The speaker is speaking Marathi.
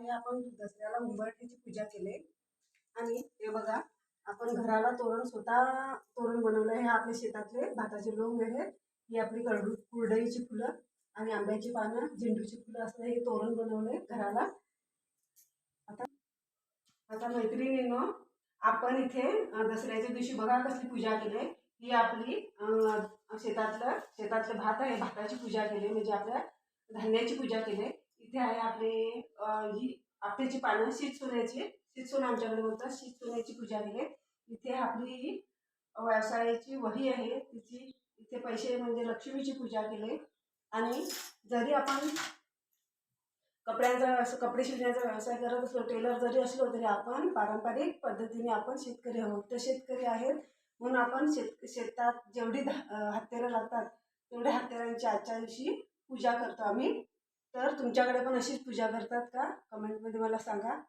आहे आपण दसऱ्याला उंबरठ्याची पूजा केली आणि हे बघा आपण घराला स्वतः तोरण बनवलं आहे. हे आपल्या शेतातले भाताचे लोंग आहेत, ही आपली कुरडईची फुलं आणि आंब्याची पानं, झेंडूची फुलं असं हे तोरण बनवलंय घराला. आता आता मैत्रिणींनो, आपण इथे दसऱ्याच्या दिवशी बघा कसली पूजा केली. ही आपली शेतातलं भात आहे, भाताची पूजा केली म्हणजे आपल्या धान्याची पूजा केली. इथे आहे आपले ही आपट्याची पानं, शीतसोन आमच्याकडे बोलतात, शीतसोन्याची पूजा केली. इथे आपली व्यवसायाची वही आहे, तिची इथे पैसे म्हणजे लक्ष्मीची पूजा केली. आणि जरी आपण कपडे शिवण्याचा व्यवसाय करत असलो, टेलर जरी असलो, तरी आपण पारंपरिक पद्धतीने आपण शेतकरी आहोत. तर शेतकरी आहेत म्हणून आपण शेतात जेवढी हत्यारं लागतात तेवढ्या हत्यारांची आजच्या दिवशी पूजा करतो आम्ही. तर तुमच्याकडे पण अशीच पूजा करतात का? कमेंटमध्ये मला सांगा.